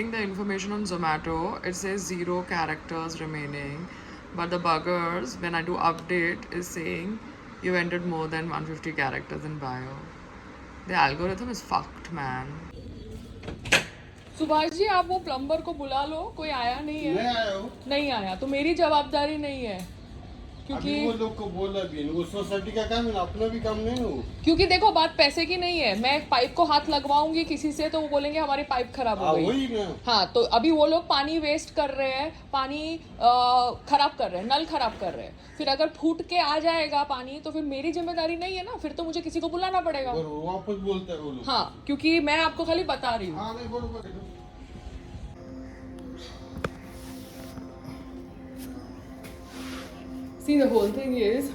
The information on Zomato, it says 0 characters remaining, but the buggers, when I do update, is saying you entered more than 150 characters in bio. The algorithm is fucked, man. Subhash ji, आप वो plumber को बुला लो, कोई आया नहीं है। मैं आया हूँ। नहीं आया तो मेरी जवाबदारी नहीं है, क्योंकि अभी वो लोग को बोला भी नहीं, वो सोसाइटी का काम है ना, अपना भी काम नहीं हो। क्योंकि देखो बात पैसे की नहीं है। मैं पाइप को हाथ लगवाऊंगी किसी से तो वो बोलेंगे हमारी पाइप खराब हो गई। वही ना। हाँ, तो अभी वो लोग पानी वेस्ट कर रहे हैं, पानी खराब कर रहे हैं, नल खराब कर रहे हैं। फिर अगर फूट के आ जाएगा पानी तो फिर मेरी जिम्मेदारी नहीं है ना, फिर तो मुझे किसी को बुलाना पड़ेगा। और वापस बोलते हैं वो लोग। हाँ, क्योंकि मैं आपको खाली बता रही हूँ। हाँ नहीं बरोबर है। See, the whole thing is,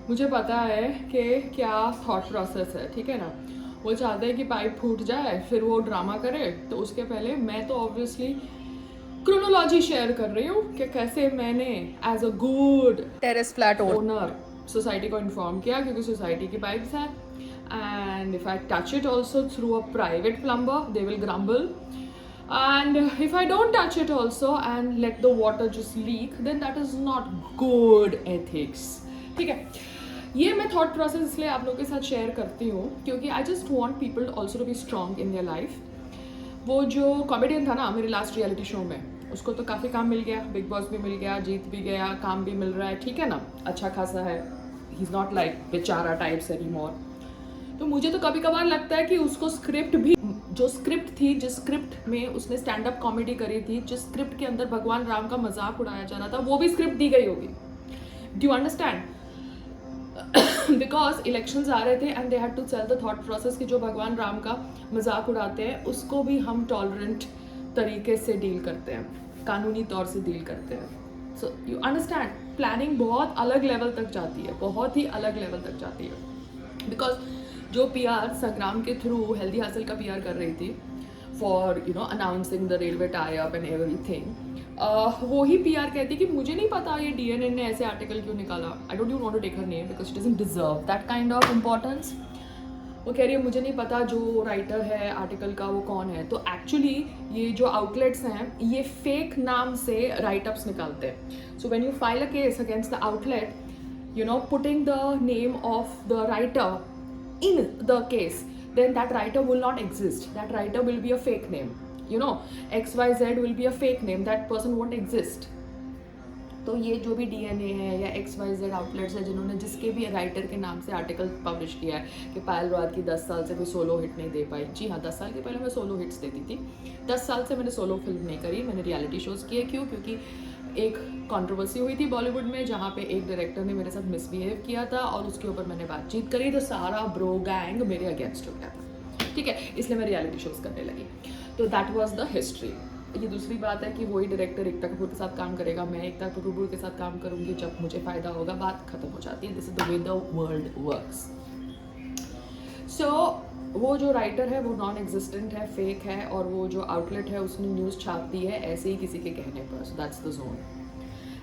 मुझे पता है कि क्या थॉट प्रोसेस है, ठीक है ना। वो चाहते हैं कि पाइप फूट जाए, फिर वो ड्रामा करे। तो उसके पहले मैं तो ऑब्वियसली क्रोनोलॉजी शेयर कर रही हूँ कि कैसे मैंने as a good terrace flat owner society को इन्फॉर्म किया, क्योंकि सोसाइटी की पाइप्स हैं and if I touch it also through a private plumber they will grumble. And if I don't touch it also and let the water just leak, then that is not good ethics. ठीक है, ये मैं thought process इसलिए आप लोगों के साथ share करती हूँ क्योंकि I just want people also to be strong in their life. वो जो कॉमेडियन था ना मेरे लास्ट रियलिटी शो में, उसको तो काफ़ी काम मिल गया, बिग बॉस भी मिल गया, जीत भी गया, काम भी मिल रहा है, ठीक है ना, अच्छा खासा है. ही इज़ नॉट लाइक बेचारा टाइप्स एनी मोर. तो मुझे तो कभी कभार लगता है कि उसको स्क्रिप्ट भी, जो स्क्रिप्ट थी, जिस स्क्रिप्ट में उसने स्टैंड अप कॉमेडी करी थी, जिस स्क्रिप्ट के अंदर भगवान राम का मजाक उड़ाया जा रहा था, वो भी स्क्रिप्ट दी गई होगी. Do you understand? Because elections आ रहे थे and they had to sell the thought process कि जो भगवान राम का मजाक उड़ाते हैं उसको भी हम टॉलरेंट तरीके से डील करते हैं, कानूनी तौर से डील करते हैं. सो यू अंडरस्टैंड, प्लानिंग बहुत अलग लेवल तक जाती है, बहुत ही अलग लेवल तक जाती है. बिकॉज जो पीआर संग्राम के थ्रू हेल्दी हासिल का पीआर कर रही थी for announcing the railway tie up and everything, वो ही पीआर कहती कि मुझे नहीं पता ये डीएनए ने ऐसे आर्टिकल क्यों निकाला. I don't want to take her name because it doesn't deserve that kind of importance. वो कह रही है मुझे नहीं पता जो राइटर है आर्टिकल का वो कौन है. तो एक्चुअली ये जो आउटलेट्स हैं ये फेक नाम से राइटअप्स निकालते हैं. So when you file a case against the outlet, putting the name of the writer in the case, then that writer will not exist. That writer will be a fake name. XYZ will be a fake name. That person won't exist. तो ये जो भी DNA है या XYZ outlets है जिन्होंने जिसके भी राइटर के नाम से आर्टिकल पब्लिश किया है कि पायल रोहतगी की 10 साल से कोई सोलो हिट नहीं दे पाई. जी हाँ, 10 साल के पहले मैं सोलो हिट्स देती थी. 10 साल से मैंने सोलो फिल्म नहीं करी, मैंने रियलिटी शोज़ किए. क्यों? क्योंकि एक कंट्रोवर्सी हुई थी बॉलीवुड में जहाँ पे एक डायरेक्टर ने मेरे साथ मिसबिहेव किया था और उसके ऊपर मैंने बातचीत करी तो सारा ब्रो गैंग मेरे अगेंस्ट हो गया था. ठीक है, इसलिए मैं रियलिटी शोज़ करने लगी. तो दैट वाज द हिस्ट्री. ये दूसरी बात है कि वही डायरेक्टर एकता कपूर के साथ काम करेगा, मैं एकता कपूर के साथ काम करूँगी, जब मुझे फ़ायदा होगा बात खत्म हो जाती है. This is the way the world works. So वो जो राइटर है वो नॉन एग्जिस्टेंट है, फेक है, और वो जो आउटलेट है उसने न्यूज़ छाप दी है ऐसे ही किसी के कहने पर. So that's the zone.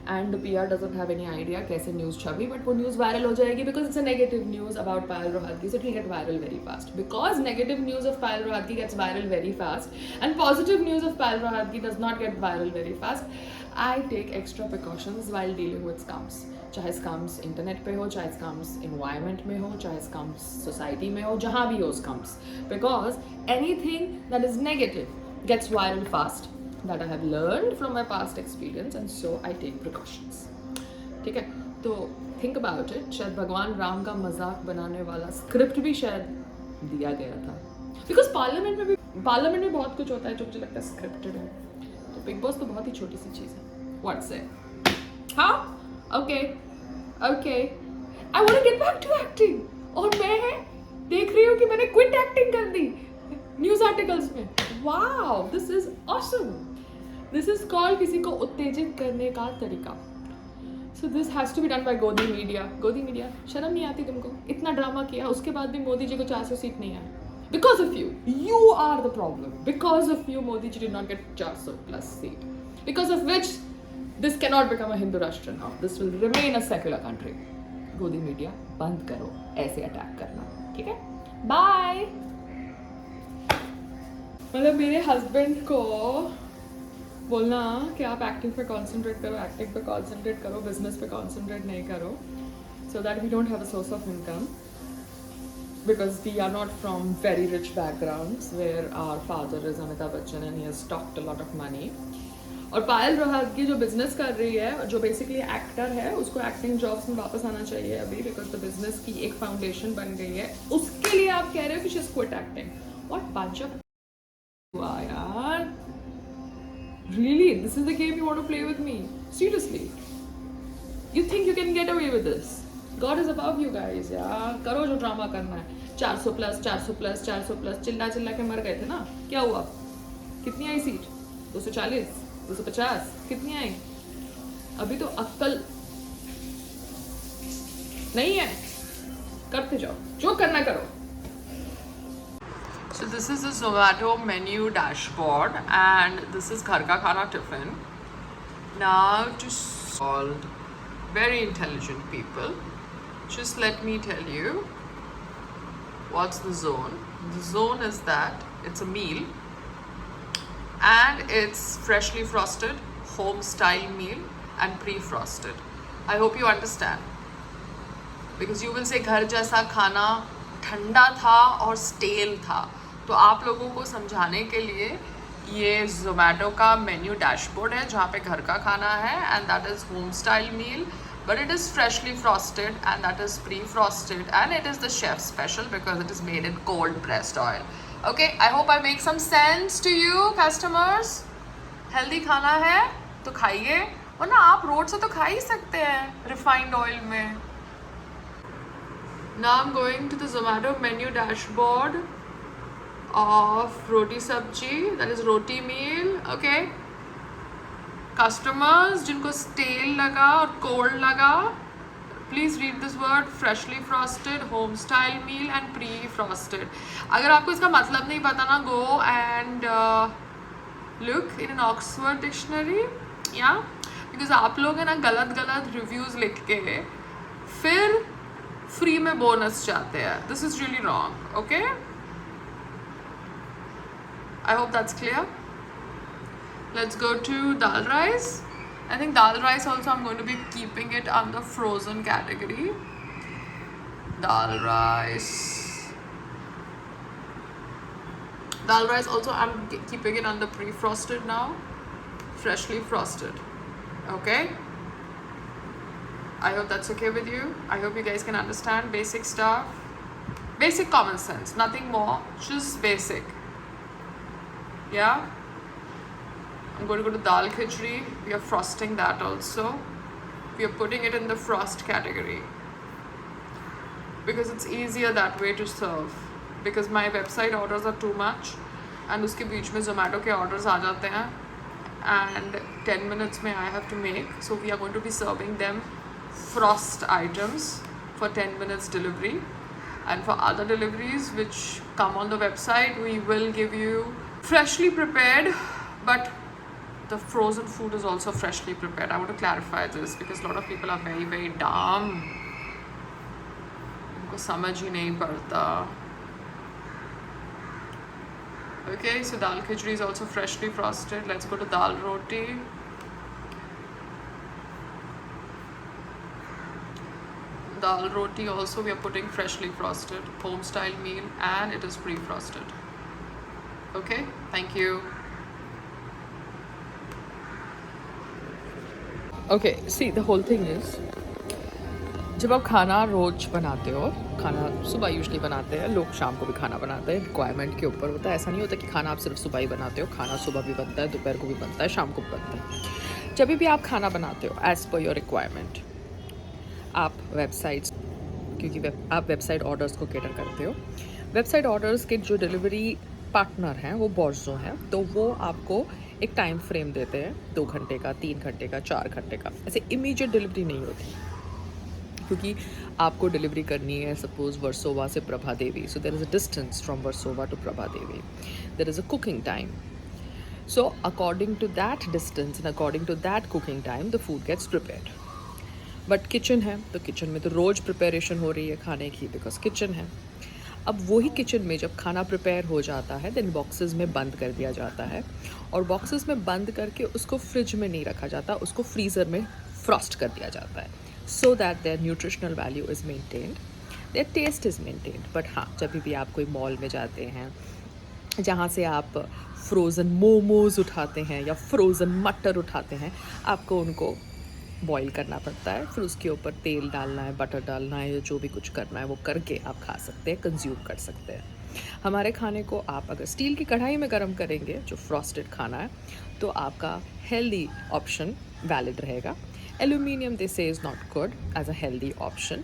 And PR doesn't have any idea कैसे न्यूज़ छपी, बट वो न्यूज़ वायरल हो जाएगी because it's a negative news about Payal Rohatgi, so it will get viral very fast. Because negative news of Payal Rohatgi gets viral very fast and positive news of Payal Rohatgi does not get viral very fast. I take extra precautions while dealing with scams. चाहे स्कम्स internet पे हो, चाहे स्कम्स environment में हो, चाहे स्कम्स society में हो, जहाँ भी हो scams, because anything that is negative gets viral fast. That I have learned from my past experience and so I take precautions. ठीक है, तो think about it. शायद भगवान राम का मजाक बनाने वाला स्क्रिप्ट भी शायद दिया गया था. बिकॉज पार्लियामेंट में बहुत कुछ होता है जो मुझे लगता है स्क्रिप्टेड है. तो बिग बॉस तो बहुत ही छोटी सी चीज़ है. What say? हाँ, okay, I want to get back to acting. और मैं देख रही हूँ कि मैंने क्विट एक्टिंग कर दी न्यूज़ आर्टिकल्स में. Wow, this is awesome. This is called किसी को उत्तेजित करने का तरीका. So this has to be done by Godi media. Godi media, शर्म नहीं आती तुमको? इतना ड्रामा किया, उसके बाद भी मोदी जी को 400 सीट नहीं आया. Because of you are the problem. Because of you Modi ji did not get 400+ seat. Because of which this cannot become a Hindu Rashtra now. This will remain a secular country. गोदी मीडिया बंद करो ऐसे अटैक करना, ठीक है? बाय. मतलब मेरे हस्बैंड को बोलना कि आप एक्टिंग पे कंसंट्रेट करो, बिजनेस पे कंसंट्रेट नहीं करो, so that we don't have a source of income, because we are not from very rich backgrounds where our father is Amitabh Bachchan and he has stocked a lot of money. और पायल रोहतगी जो business कर रही है, जो basically actor है, उसको acting jobs में वापस आना चाहिए अभी, बिकॉज द बिजनेस की एक फाउंडेशन बन गई है. उसके लिए आप कह रहे हो कि she is quit acting. What bunch of यार, really, this is the game you want to play with me? Seriously, you think you can get away with this? God is above you guys. यार करो जो drama करना है. 400 plus 400 plus 400 plus चिल्ला चिल्ला के मर गए थे ना. क्या हुआ? कितनी आई सीट? 240, 250, कितनी आई? अभी तो अक्कल नहीं है. करते जाओ, जो करना करो. So this is the Zomato menu dashboard and this is Ghar Ka Khana tiffin. Now to solve very intelligent people, just let me tell you what's the zone. The zone is that it's a meal and it's freshly frosted, home style meal and pre-frosted. I hope you understand, because you will say घर जैसा खाना ठंडा था और stele था. तो आप लोगों को समझाने के लिए ये जोमेटो का मेन्यू डैशबोर्ड है जहाँ पे घर का खाना है and that is home style meal, but it is freshly frosted and that is pre-frosted and it is the chef special because it is made in cold pressed oil. Okay, I hope I make some sense to you customers. Healthy खाना है तो खाइए, वरना आप road से तो खा ही सकते हैं रिफाइंड ऑयल में. Now I'm going to the Zomato menu dashboard of roti sabji, that is roti meal. Okay, customers जिनको stale लगा और cold लगा, please read this word: freshly frosted, home style meal and pre-frosted. अगर आपको इसका मतलब नहीं पता ना, go and look in an Oxford dictionary, yeah, because आप लोग है ना गलत गलत रिव्यूज़ लिख के फिर फ्री में बोनस चाहते हैं. This is really wrong. Okay, I hope that's clear. Let's go to dal rice. I think dal rice also I'm going to be keeping it under frozen category. Dal rice also I'm keeping it under pre-frosted now, freshly frosted. Okay, I hope that's okay with you. I hope you guys can understand basic stuff, basic common sense, nothing more, just basic. Yeah, I'm going to go to dal khichdi. We are frosting that also. We are putting it in the frost category because it's easier that way to serve, because my website orders are too much and उसके बीच में Zomato के orders आ जाते हैं and 10 minutes में I have to make. So we are going to be serving them frost items for 10 minutes delivery, and for other deliveries which come on the website we will give you freshly prepared, but the frozen food is also freshly prepared. I want to clarify this because a lot of people are very very dumb. उनको समझ ही नहीं पड़ता. Okay, so dal khichdi is also freshly frosted. Let's go to dal roti. Dal roti also we are putting freshly frosted, home style meal, and it is pre-frosted. Okay, thank you. Okay, see, the whole thing is, जब आप खाना रोज बनाते हो, खाना सुबह usually बनाते हैं लोग, शाम को भी खाना बनाते हैं, रिक्वायरमेंट के ऊपर होता है. ऐसा नहीं होता कि खाना आप सिर्फ सुबह ही बनाते हो. खाना सुबह भी बनता है, दोपहर को भी बनता है, शाम को भी बनता है. जब भी आप खाना बनाते हो एज़ पर योर रिक्वायरमेंट, आप वेबसाइट्स, क्योंकि आप वेबसाइट ऑर्डर्स को कैटर करते हो, वेबसाइट ऑर्डर्स के जो डिलीवरी पार्टनर हैं वो बॉर्जो हैं, तो वो आपको एक टाइम फ्रेम देते हैं 2 घंटे का, 3 घंटे का, 4 घंटे का. ऐसे इमीडिएट डिलीवरी नहीं होती, क्योंकि आपको डिलीवरी करनी है सपोज वर्सोवा से Prabha Devi, so there is a distance from Versova to Prabha Devi, there is a cooking time. So according to that distance and according to that cooking time the food gets prepared. But kitchen है तो kitchen में तो रोज़ preparation हो रही है खाने की, because kitchen है. अब वही किचन में जब खाना प्रिपेयर हो जाता है देन बॉक्सेस में बंद कर दिया जाता है, और बॉक्सेस में बंद करके उसको फ्रिज में नहीं रखा जाता, उसको फ्रीज़र में फ्रॉस्ट कर दिया जाता है, so that their nutritional value is maintained, their taste is maintained. But हाँ, जब भी आप कोई मॉल में जाते हैं जहाँ से आप फ्रोज़न मोमोज़ उठाते हैं या फ्रोज़न मटर उठाते हैं, आपको उनको बॉईल करना पड़ता है, फिर उसके ऊपर तेल डालना है, बटर डालना है, या जो भी कुछ करना है वो करके आप खा सकते हैं, कंज्यूम कर सकते हैं। हमारे खाने को आप अगर स्टील की कढ़ाई में गर्म करेंगे, जो फ्रॉस्टेड खाना है, तो आपका हेल्दी ऑप्शन वैलिड रहेगा। Aluminium they say is not good as a healthy option.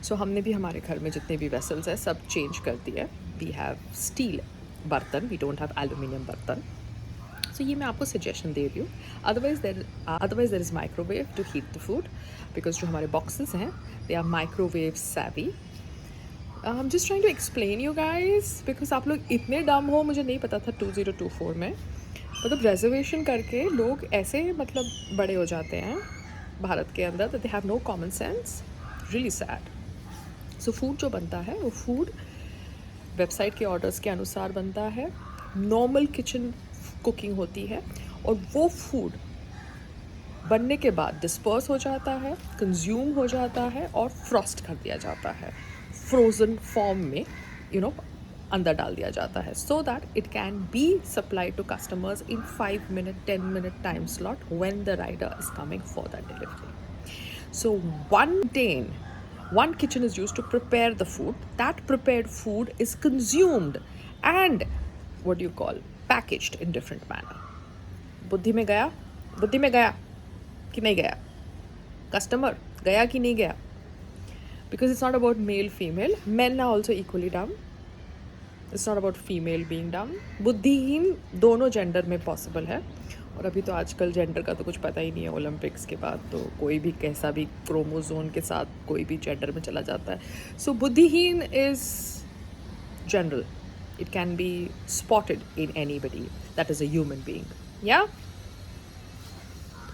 So हमने भी हमारे घर में जितने भी वेसल्स हैं सब चेंज कर दिया है। वी हैव स्टील बर्तन, वी डोंट हैव एल्यूमिनियम बर्तन। सो ये मैं आपको सजेशन दे रही हूँ। Otherwise there is microwave to heat the food, because जो हमारे बॉक्सेस हैं they are microwave savvy. I'm just trying to explain you guys, because आप लोग इतने डम हो, मुझे नहीं पता था 2024 में मतलब रिजर्वेशन करके लोग ऐसे मतलब बड़े हो जाते हैं भारत के अंदर, that they have no common sense. Really sad. So food जो बनता है वो फूड वेबसाइट के ऑर्डर्स के अनुसार बनता है, नॉर्मल किचन कुकिंग होती है, और वो फूड बनने के बाद डिस्पर्स हो जाता है, कंज्यूम हो जाता है और फ्रॉस्ट कर दिया जाता है, फ्रोज़न फॉर्म में अंदर डाल दिया जाता है, so that it can be supply to customers in 5 minute 10 minute time slot when the rider is coming for that delivery. So one kitchen is used to prepare the food. That prepared food is consumed and packaged in different manner. बुद्धि में गया कि नहीं गया? Customer गया कि नहीं गया? Because it's not about male female. Men are also equally dumb. It's not about female being dumb. बुद्धिहीन दोनों जेंडर में पॉसिबल है, और अभी तो आजकल जेंडर का तो कुछ पता ही नहीं है। ओलंपिक्स के बाद तो कोई भी कैसा भी क्रोमोजोन के साथ कोई भी जेंडर में चला जाता है। सो बुद्धिहीन is general, it can be spotted in anybody that is a human being, या